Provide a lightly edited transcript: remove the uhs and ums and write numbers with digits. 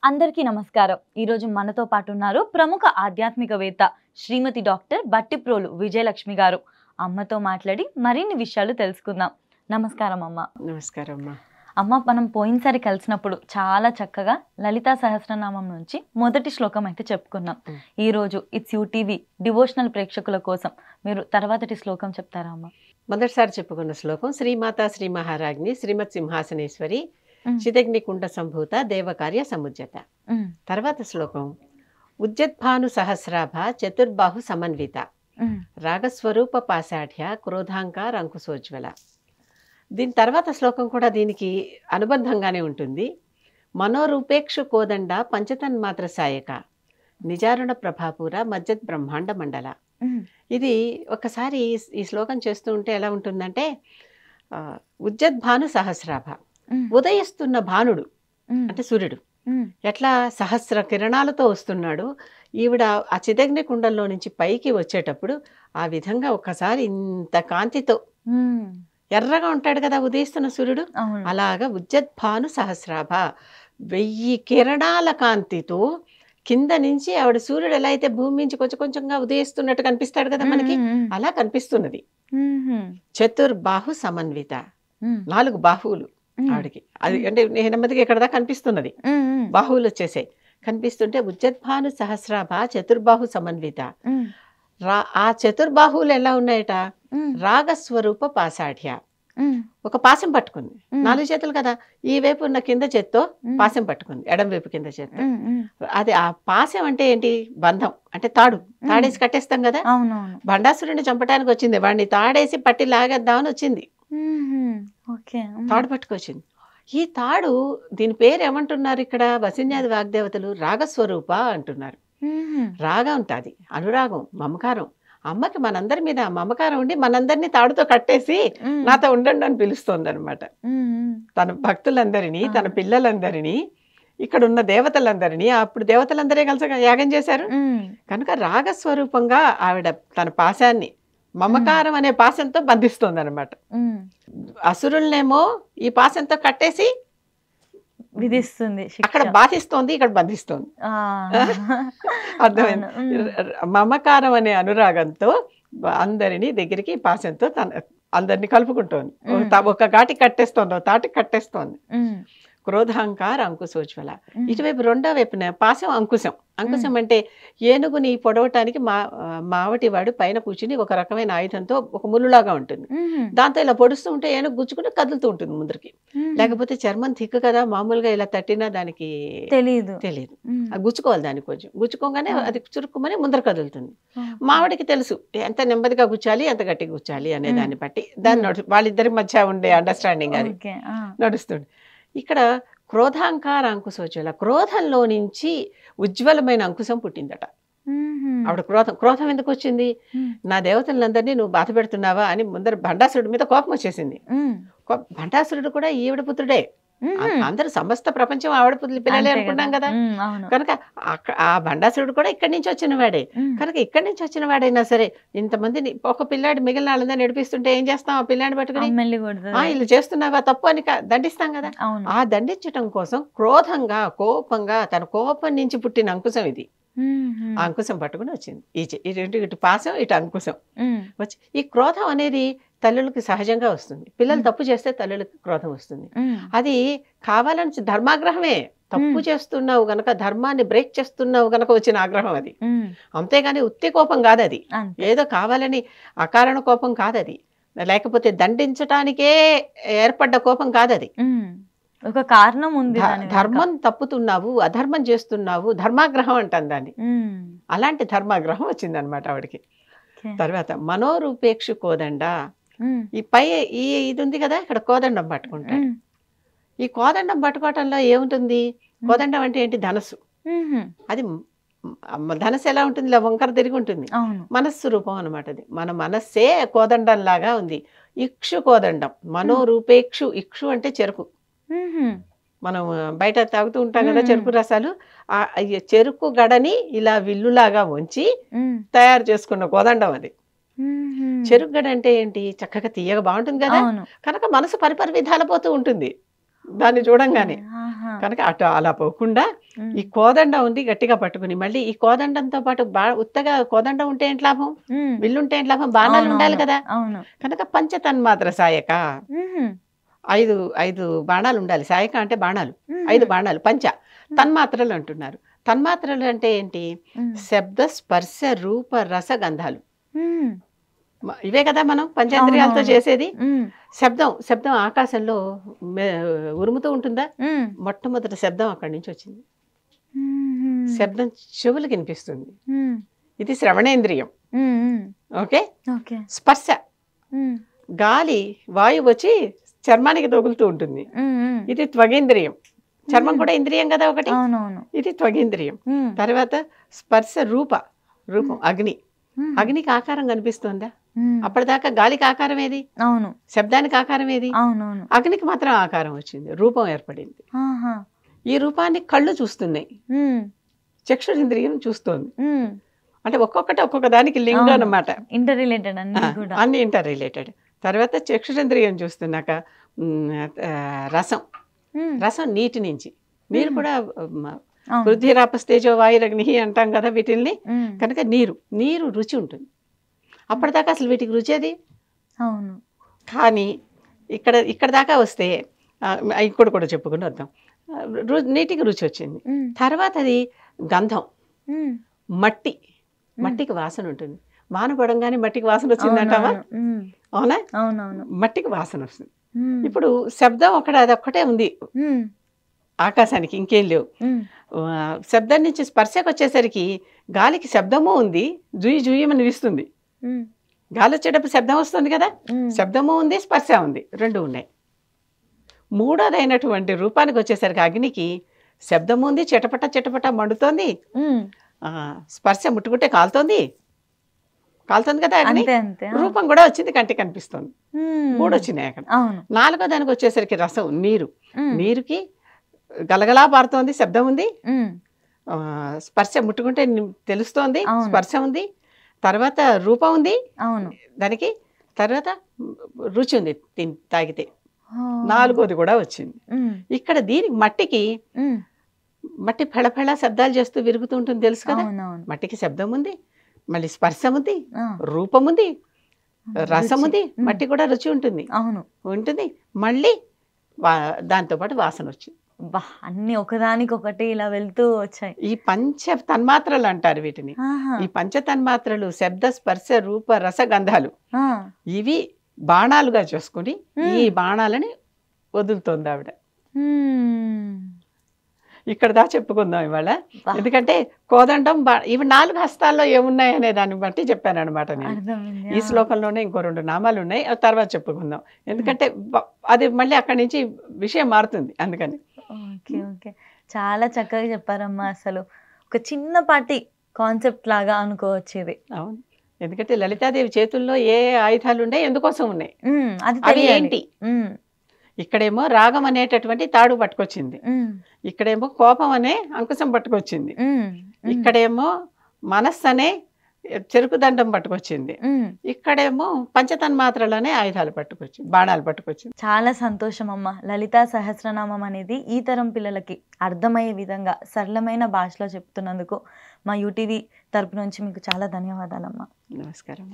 అందరికీ నమస్కారం. ఈ రోజు మనతో పాటు ఉన్నారు ప్రముఖ ఆధ్యాత్మికవేత్త శ్రీమతి డాక్టర్ బట్టిప్రోలు విజయలక్ష్మి గారు. అమ్మతో మాట్లాడి మరిన్ని విషయాలు తెలుసుకుందాం. నమస్కారం అమ్మ. నమస్కారం అమ్మా. అమ్మ, మనం పోయినసారి కలిసినప్పుడు చాలా చక్కగా లలితా సహస్రనామం నుంచి మొదటి శ్లోకం అయితే చెప్పుకున్నాం. ఈ రోజు ఇట్స్ యూటీవీ డివోషనల్ ప్రేక్షకుల కోసం మీరు తర్వాతటి శ్లోకం చెప్తారా అమ్మ? మొదటిసారి చెప్పుకున్న శ్లోకం శ్రీమాత శ్రీ మహారాజ్ఞి శ్రీమత్ సింహాసనేశ్వరి చిదగ్నికుండ సంభూత దేవకార్య సముజ్జత. తర్వాత శ్లోకం ఉజ్జద్భాను సహస్రాభ చతుర్బాహు సమన్విత రాగస్వరూప పాశాఢ్య క్రోధాంకార అంకుశోజ్వల. దీని తర్వాత శ్లోకం కూడా దీనికి అనుబంధంగానే ఉంటుంది. మనోరూపేక్షు కోదండ పంచతన్మాత్ర సాయక నిజారుణ ప్రభాపూర మజ్జత్ బ్రహ్మాండ మండల. ఇది ఒకసారి ఈ శ్లోకం చేస్తూ ఉంటే ఎలా ఉంటుందంటే, ఉజ్జద్భాను సహస్రాభ, ఉదయిస్తున్న భానుడు అంటే సూర్యుడు ఎట్లా సహస్ర కిరణాలతో వస్తున్నాడు, ఈవిడ ఆ చిదగ్ని కుండంలో నుంచి పైకి వచ్చేటప్పుడు ఆ విధంగా ఒకసారి ఇంత కాంతితో ఎర్రగా ఉంటాడు కదా ఉదయిస్తున్న సూర్యుడు, అలాగా ఉజ్జద్భాను సహస్రాభ 1000 కిరణాల కాంతితో కింద నుంచి ఆవిడ సూర్యుడు ఎలా అయితే భూమి నుంచి కొంచెం కొంచెంగా ఉదయిస్తున్నట్టు కనిపిస్తాడు కదా మనకి, అలా కనిపిస్తున్నది. చతుర్బాహు సమన్విత, 4 బాహువులు ఆవిడకి. అది అంటే నెమ్మదిగా ఇక్కడ దాకా కనిపిస్తున్నది, బాహువులు వచ్చేసాయి. కనిపిస్తుంటే ఉజ్జద్భాను సహస్రాభ చతుర్బాహు సమన్విత. ఆ చతుర్బాహువులు ఎలా ఉన్నాయట, రాగస్వరూప పాశాఢ్య, ఒక పాశం పట్టుకుంది. 4 చేతులు కదా, ఈ వైపు ఉన్న కింద చేత్తో పాశం పట్టుకుంది, ఎడం వైపు కింద చేత్తో. అది ఆ పాశం అంటే ఏంటి, బంధం అంటే తాడు, తాడేసి కట్టేస్తాం కదా. భండాసురుడిని చంపడానికి వచ్చింది, వాడిని తాడేసి పట్టి లాగేద్దామని వచ్చింది, తాడు పట్టుకొచ్చింది. ఈ తాడు, దీని పేరు ఏమంటున్నారు ఇక్కడ వసిన్యాది వాగ్దేవతలు, రాగస్వరూప అంటున్నారు. రాగం ఉంటుంది, అనురాగం, మమకారం. అమ్మకి మనందరి మీద మమకారం ఉండి మనందరినీ తాడుతో కట్టేసి నాతో ఉండండి అని పిలుస్తోంది అనమాట. తన భక్తులందరినీ, తన పిల్లలందరినీ, ఇక్కడ ఉన్న దేవతలందరినీ, అప్పుడు దేవతలందరే కలిసి యాగం చేశారు కనుక రాగస్వరూపంగా ఆవిడ తన పాశాన్ని, మమకారం అనే పాశంతో బంధిస్తోంది అనమాట. అసురులనేమో ఈ పాశంతో కట్టేసి విధిస్తుంది, అక్కడ బాధిస్తోంది, ఇక్కడ బంధిస్తోంది. అర్థమైంది. మమకారం అనే అనురాగంతో అందరినీ దగ్గరికి పాశంతో అందరినీ కలుపుకుంటోంది. ఒక ఘాటి కట్టేస్తోంది, ఒక తాటికి కట్టేస్తోంది. క్రోధాంకార అంకుశోజ్వల. ఇటువైపు రెండో వైపున పాశం అంకుశం. అంకుశం అంటే ఏనుగుని పొడవటానికి మావటి వాడు పైన కూర్చుని ఒక రకమైన ఆయుధంతో ఒక ముళ్ళులాగా ఉంటుంది, దాంతో ఇలా పొడుస్తూ ఉంటే ఏనుగు గుచ్చుకుంటే కదులుతూ ఉంటుంది ముందరికి. లేకపోతే చర్మం తిక్కు కదా, మామూలుగా ఇలా తట్టినా దానికి తెలియదు, గుచ్చుకోవాలి. దానికి కొంచెం గుచ్చుకోగానే అది చురుక్కుమని ముందర కదులుతుంది. మావిడికి తెలుసు ఎంత నెమ్మదిగా గుచ్చాలి, ఎంత గట్టిగా గుచ్చాలి అనే దాన్ని బట్టి దాన్ని వాళ్ళిద్దరి మధ్య ఉండే అండర్స్టాండింగ్ అది నడుస్తుంది. ఇక్కడ క్రోధాంకార అంకుశోజ్వల, క్రోధంలో నుంచి ఉజ్వలమైన అంకుశం పుట్టిందట. ఆవిడ క్రోధం ఎందుకు వచ్చింది, నా దేవతలందరినీ నువ్వు బాధ పెడుతున్నావా అని ముందర భండాసురుడి మీద కోపం వచ్చేసింది. భండాసురుడు కూడా ఈవిడ పుత్రుడే, అందరూ సమస్త ప్రపంచం ఆవిడ పిల్లలే అనుకున్నాం కదా. కనుక ఆ భండాసురుడు కూడా ఇక్కడి నుంచి వచ్చిన వాడే. కనుక ఇక్కడి నుంచి వచ్చిన వాడైనా సరే ఇంతమందిని, ఒక పిల్లాడు మిగిలిన వాళ్ళందరూ నడిపిస్తుంటే ఏం చేస్తాం, ఆ పిల్లాడిని పట్టుకుని ఇలా చేస్తున్నావా తప్పు అని దండిస్తాం కదా. ఆ దండించటం కోసం క్రోధంగా, కోపంగా, తన కోపం నుంచి పుట్టిన అంకుశం ఇది. ఆ అంకుశం పట్టుకుని వచ్చింది. ఇటు పాశం, ఇటు అంకుశం వచ్చి, ఈ క్రోధం అనేది తల్లులకి సహజంగా వస్తుంది. పిల్లలు తప్పు చేస్తే తల్లులకి క్రోధం వస్తుంది. అది కావాలని ధర్మాగ్రహమే. తప్పు చేస్తున్నావు గనక, ధర్మాన్ని బ్రేక్ చేస్తున్నావు గనక వచ్చిన ఆగ్రహం అది. అంతేగాని ఉత్తి కోపం కాదు అది, ఏదో కావాలని అకారణ కోపం కాదు అది, లేకపోతే దండించటానికే ఏర్పడ్డ కోపం కాదు అది. ఒక కారణం ఉంది, ధర్మం తప్పుతున్నావు, అధర్మం చేస్తున్నావు, ధర్మాగ్రహం అంటాను దాన్ని. అలాంటి ధర్మాగ్రహం వచ్చింది అనమాట ఆవిడకి. తర్వాత మనోరూపేక్షు కోదండ, ఈ పై ఇది ఉంది కదా, ఇక్కడ కోదండం పట్టుకుంటాడు. ఈ కోదండం పట్టుకోవటంలో ఏముంటుంది, కోదండం అంటే ఏంటి, ధనస్సు. అది ధనస్సు ఎలా ఉంటుంది, ఇలా వంకర తిరిగి ఉంటుంది, మనస్సు రూపం అనమాట. అది మన మనస్సే కోదండం లాగా ఉంది. ఇక్షు కోదండం, మనోరూపేక్షు. ఇక్షు అంటే చెరుకు, మనం బయట తాగుతూ ఉంటాం కదా చెరుకు రసాలు, ఆ చెరుకు గడని ఇలా విల్లులాగా ఉంచి తయారు చేసుకున్న కోదండం అది. చెరుకు గడ అంటే ఏంటి, చక్కగా తీయగా బాగుంటుంది కదా, కనుక మనసు పరిపరి విధాల పోతూ ఉంటుంది దాన్ని చూడంగానే. కనుక అటు అలా పోకుండా ఈ కోదండ ఉంది గట్టిగా పట్టుకుని, మళ్ళీ ఈ కోదండంతో పాటు ఉత్తగా కోదండం ఉంటే ఏంటి లాభం, విల్లుంటే ఏంటి లాభం, బాణాలు ఉండాలి కదా. కనుక పంచతన్మాత్ర సాయక, 5 బాణాలు ఉండాలి. సాయక అంటే బాణాలు, 5 బాణాలు. పంచ తన్మాత్రలు అంటున్నారు. తన్మాత్రలు అంటే ఏంటి, శబ్ద స్పర్శ రూప రస గంధాలు. ఇవే కదా మనం పంచేంద్రియాలతో చేసేది. శబ్దం ఆకాశంలో ఉరుముతూ ఉంటుందా, మొట్టమొదటి శబ్దం అక్కడి నుంచి వచ్చింది. శబ్దం చెవులు వినిపిస్తుంది, ఇది శ్రవణేంద్రియం. ఓకే. స్పర్శ, గాలి వాయువు వచ్చి చర్మానికి తగులుతూ ఉంటుంది, ఇది త్వగేంద్రియం. చర్మం కూడా ఇంద్రియం కదా ఒకటి, ఇది త్వగేంద్రియం. తర్వాత స్పర్శ రూపం, అగ్ని. అగ్నికి ఆకారం కనిపిస్తుందా, అప్పటిదాకా గాలికి ఆకారం ఏది, శబ్దానికి ఆకారం ఏది, అగ్నికి మాత్రం ఆకారం వచ్చింది, రూపం ఏర్పడింది. ఈ రూపాన్ని కళ్ళు చూస్తున్నాయి, చక్షురింద్రియం చూస్తోంది. అంటే ఒక్కొక్క దానికి లింగం అన్నమాట, అన్ని ఇంటర్ రిలేటెడ్. తర్వాత చక్షురింద్రియం చూస్తున్నాక రసం నీటి నుంచి, నీరు కూడా పృథ్వీరాపస్తేజో వాయురగ్ని అంటాం కదా వీటిల్ని. కనుక నీరు రుచి ఉంటుంది. అప్పటిదాకా అసలు వీటికి రుచి అది. కానీ ఇక్కడ దాకా వస్తే ఇక్కడ కూడా చెప్పుకుని వద్దాం. నీటికి రుచి వచ్చింది. తర్వాత అది గంధం, మట్టికి వాసన ఉంటుంది. వాన పడంగానే మట్టికి వాసన వచ్చిందంటావా, అవునా, మట్టికి వాసన వస్తుంది. ఇప్పుడు శబ్దం అదొక్కటే ఉంది ఆకాశానికి, ఇంకేం లేవు. శబ్దం నుంచి స్పర్శకు వచ్చేసరికి గాలికి శబ్దము ఉంది, జుయ్యమని ఇస్తుంది. గాలి వచ్చేటప్పుడు శబ్దం వస్తుంది కదా, శబ్దము ఉంది, స్పర్శ ఉంది, రెండు ఉన్నాయి. మూడోదైనటువంటి రూపానికి వచ్చేసరికి అగ్నికి శబ్దము ఉంది, చిటపట మండుతోంది, స్పర్శ ముట్టుకుంటే కాలుతోంది కదా అగ్ని. రూపం కూడా వచ్చింది, కంటికి కనిపిస్తుంది. 3 వచ్చినాయి అక్కడ. 4వ దానికి వచ్చేసరికి రసం, నీరుకి గలగలా పారుతోంది, శబ్దం ఉంది, స్పర్శ ముట్టుకుంటే తెలుస్తోంది, స్పర్శ ఉంది, తర్వాత రూపం ఉంది దానికి, తర్వాత రుచి ఉంది తాగితే, 4వది కూడా వచ్చింది. ఇక్కడ దీనికి మట్టి ఫెళఫెళ శబ్దాలు చేస్తూ విరుగుతూ ఉంటుంది, తెలుసు కదా. మట్టికి శబ్దం ఉంది, మళ్ళీ స్పర్శ ఉంది, రూపం ఉంది, రసం ఉంది, మట్టి కూడా రుచి ఉంటుంది, మళ్ళీ దాంతో పాటు వాసన వచ్చింది. అన్ని ఒకదానికొకటి ఇలా వెళ్తూ వచ్చాయి. ఈ పంచ తన్మాత్రలు అంటారు వీటిని. ఈ పంచ తన్మాత్రలు శబ్ద స్పర్శ రూప రస గంధాలు, ఇవి బాణాలుగా చేసుకుని ఈ బాణాలని వదులుతోంది ఆవిడ. ఇక్కడ దా చెప్పుకుందాం ఇవాళ. ఎందుకంటే కోదండం ఇవి 4 హస్తాల్లో ఏమున్నాయి అనే దాన్ని బట్టి చెప్పాను అనమాట నేను. ఈ శ్లోకంలోనే ఇంకో 2 నామాలు ఉన్నాయి, అవి తర్వాత చెప్పుకుందాం. ఎందుకంటే అది మళ్ళీ అక్కడి నుంచి విషయం మారుతుంది, అందుకని. ఓకే, చాలా చక్కగా చెప్పారమ్మా. అసలు ఒక చిన్నపాటి కాన్సెప్ట్ లాగా అనుకోవచ్చు ఇది. అవును, ఎందుకంటే లలితాదేవి చేతుల్లో ఏ ఆయుధాలు ఉన్నాయి, ఎందుకోసం ఉన్నాయి, అవి ఏంటి. ఇక్కడేమో రాగం అనేటటువంటి తాడు పట్టుకొచ్చింది, ఇక్కడేమో కోపం అనే అంకుశం పట్టుకొచ్చింది, ఇక్కడేమో మనస్సు అనే చెరుకు దండం పట్టుకొచ్చింది, ఇక్కడేమో పంచతన్మాత్రలనే ఆయుధాలు పట్టుకొచ్చింది, బాణాలు పట్టుకొచ్చింది. చాలా సంతోషం అమ్మ. లలితా సహస్రనామం అనేది ఈ తరం పిల్లలకి అర్థమయ్యే విధంగా సరళమైన భాషలో చెప్తున్నందుకు మా యూటీవీ తరపు నుంచి మీకు చాలా ధన్యవాదాలమ్మా. నమస్కారం.